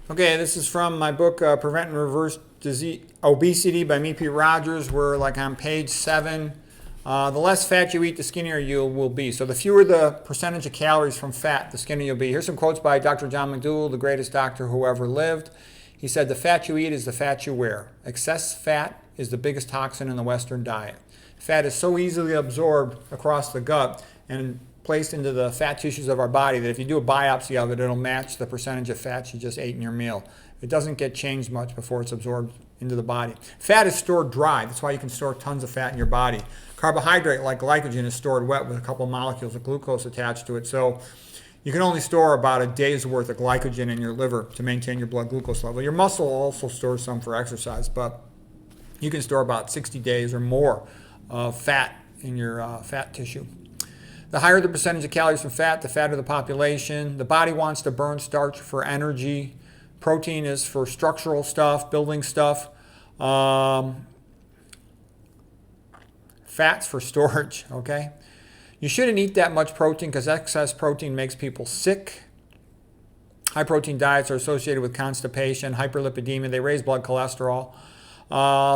Okay, this is from my book, Prevent and Reverse Disease, Obesity by me, Pete Rogers. We're like on page 7. The less fat you eat, the skinnier you will be. So the fewer the percentage of calories from fat, the skinnier you'll be. Here's some quotes by Dr. John McDougall, the greatest doctor who ever lived. He said, the fat you eat is the fat you wear. Excess fat is the biggest toxin in the Western diet. Fat is so easily absorbed across the gut and placed into the fat tissues of our body that if you do a biopsy of it, it'll match the percentage of fat you just ate in your meal. It doesn't get changed much before it's absorbed into the body. Fat is stored dry. That's why you can store tons of fat in your body. Carbohydrate, like glycogen, is stored wet with a couple molecules of glucose attached to it. So you can only store about a day's worth of glycogen in your liver to maintain your blood glucose level. Your muscle also stores some for exercise, but you can store about 60 days or more of fat in your fat tissue. The higher the percentage of calories from fat, the fatter the population. The body wants to burn starch for energy. Protein is for structural stuff, building stuff. Fats for storage, okay? You shouldn't eat that much protein because excess protein makes people sick. High protein diets are associated with constipation, hyperlipidemia. They raise blood cholesterol.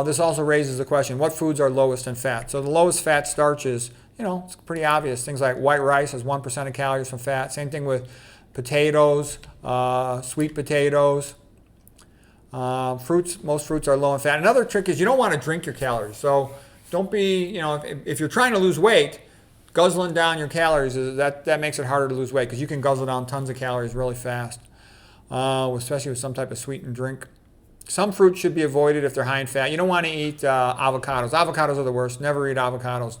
This also raises the question, what foods are lowest in fat? So the lowest fat starches, it's pretty obvious. Things like white rice has 1% of calories from fat. Same thing with potatoes, sweet potatoes. Fruits, most fruits are low in fat. Another trick is you don't want to drink your calories. So don't be, if you're trying to lose weight, guzzling down your calories, that makes it harder to lose weight because you can guzzle down tons of calories really fast, especially with some type of sweetened drink. Some fruits should be avoided if they're high in fat. You don't want to eat avocados. Avocados are the worst. Never eat avocados.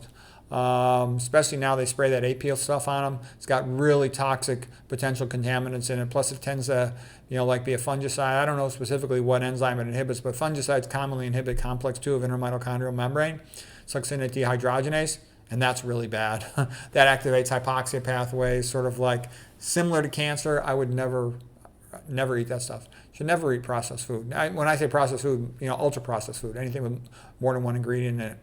Especially now they spray that APL stuff on them. It's got really toxic potential contaminants in it. Plus it tends to, be a fungicide. I don't know specifically what enzyme it inhibits, but fungicides commonly inhibit complex 2 of intermitochondrial membrane, succinate dehydrogenase, and that's really bad. That activates hypoxia pathways, sort of like similar to cancer. I would never eat that stuff. Should never eat processed food. When I say processed food, ultra processed food, anything with more than one ingredient in it.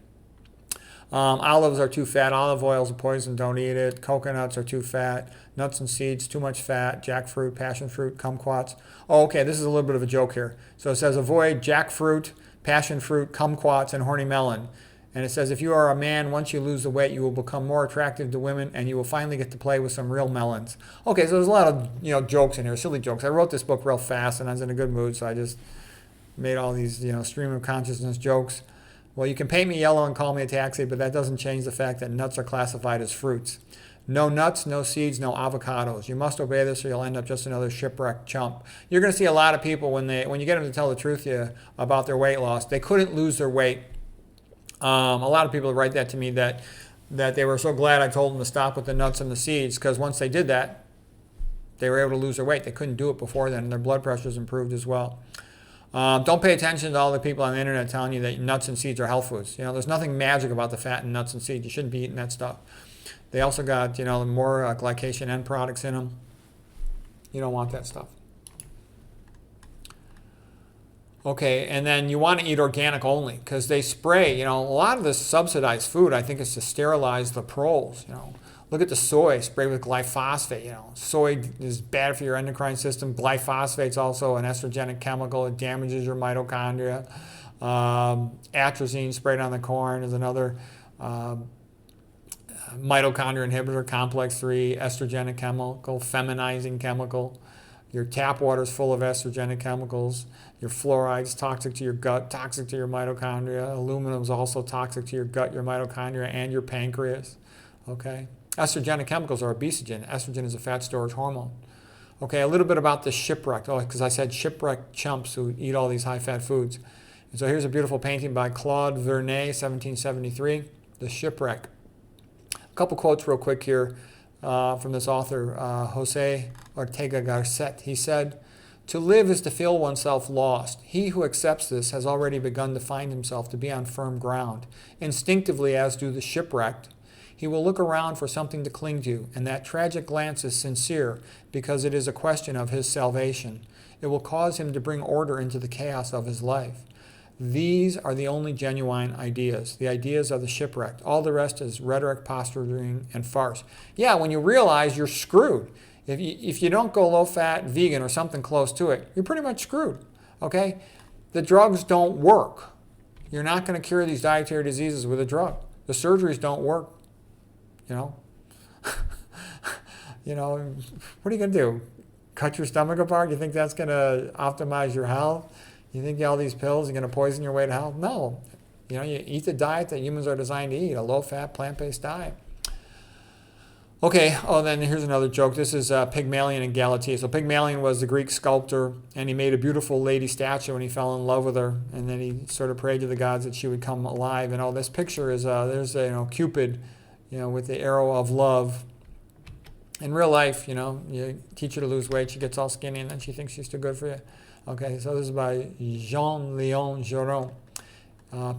Olives are too fat. Olive oil is a poison. Don't eat it. Coconuts are too fat. Nuts and seeds, too much fat. Jackfruit, passion fruit, kumquats. Oh, okay, this is a little bit of a joke here. So it says avoid jackfruit, passion fruit, kumquats, and horny melon. And it says if you are a man, once you lose the weight, you will become more attractive to women, and you will finally get to play with some real melons. Okay, so there's a lot of jokes in here, silly jokes. I wrote this book real fast, and I was in a good mood, so I just made all these stream of consciousness jokes. Well, you can paint me yellow and call me a taxi, but that doesn't change the fact that nuts are classified as fruits. No nuts, no seeds, no avocados. You must obey this or you'll end up just another shipwrecked chump. You're going to see a lot of people when you get them to tell the truth about their weight loss, they couldn't lose their weight. A lot of people write that to me that they were so glad I told them to stop with the nuts and the seeds because once they did that, they were able to lose their weight. They couldn't do it before then, and their blood pressures improved as well. Don't pay attention to all the people on the internet telling you that nuts and seeds are health foods. There's nothing magic about the fat in nuts and seeds. You shouldn't be eating that stuff. They also got, more glycation end products in them. You don't want that stuff. Okay, and then you want to eat organic only because they spray, a lot of this subsidized food, I think, is to sterilize the proles, Look at the soy sprayed with glyphosate. Soy is bad for your endocrine system. Glyphosate's also an estrogenic chemical. It damages your mitochondria. Atrazine sprayed on the corn is another mitochondria inhibitor. Complex 3, estrogenic chemical, feminizing chemical. Your tap water is full of estrogenic chemicals. Your fluoride is toxic to your gut, toxic to your mitochondria. Aluminum is also toxic to your gut, your mitochondria, and your pancreas. Okay. Estrogenic chemicals are obesogen. Estrogen is a fat storage hormone. Okay, a little bit about the shipwrecked. Because I said shipwrecked chumps who eat all these high-fat foods. And so here's a beautiful painting by Claude Vernet, 1773, The Shipwreck. A couple quotes real quick here from this author, Jose Ortega Gasset. He said, "To live is to feel oneself lost. He who accepts this has already begun to find himself to be on firm ground. Instinctively, as do the shipwrecked, he will look around for something to cling to, and that tragic glance is sincere because it is a question of his salvation. It will cause him to bring order into the chaos of his life. These are the only genuine ideas, the ideas of the shipwrecked. All the rest is rhetoric, posturing, and farce." Yeah, when you realize you're screwed. If you don't go low fat, vegan, or something close to it, you're pretty much screwed. Okay? The drugs don't work. You're not going to cure these dietary diseases with a drug. The surgeries don't work. You know? You know, what are you going to do? Cut your stomach apart? You think that's going to optimize your health? You think all these pills are going to poison your way to health? No. You know, you eat the diet that humans are designed to eat, a low-fat, plant-based diet. Okay, then here's another joke. This is Pygmalion and Galatea. So Pygmalion was the Greek sculptor, and he made a beautiful lady statue, and he fell in love with her, and then he sort of prayed to the gods that she would come alive. And this picture is, there's Cupid, with the arrow of love. In real life, you teach her to lose weight, she gets all skinny, and then she thinks she's too good for you. Okay, so this is by Jean-Léon Geron.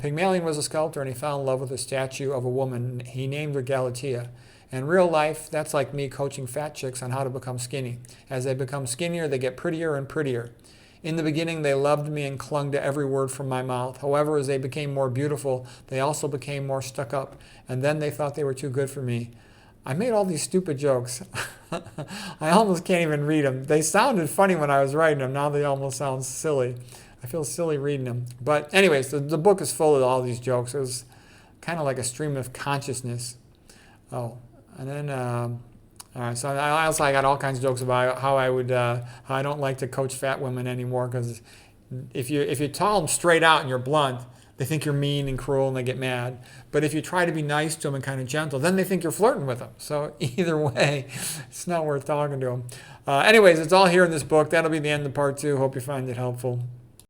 Pygmalion was a sculptor, and he fell in love with a statue of a woman. He named her Galatea. In real life, that's like me coaching fat chicks on how to become skinny. As they become skinnier, they get prettier and prettier. In the beginning, they loved me and clung to every word from my mouth. However, as they became more beautiful, they also became more stuck up. And then they thought they were too good for me. I made all these stupid jokes. I almost can't even read them. They sounded funny when I was writing them. Now they almost sound silly. I feel silly reading them. But anyways, the book is full of all these jokes. It was kind of like a stream of consciousness. And then, all right, so I got all kinds of jokes about how I don't like to coach fat women anymore, because if you tell them straight out and you're blunt, they think you're mean and cruel and they get mad. But if you try to be nice to them and kind of gentle, then they think you're flirting with them. So either way, it's not worth talking to them. Anyways, it's all here in this book. That'll be the end of part 2. Hope you find it helpful.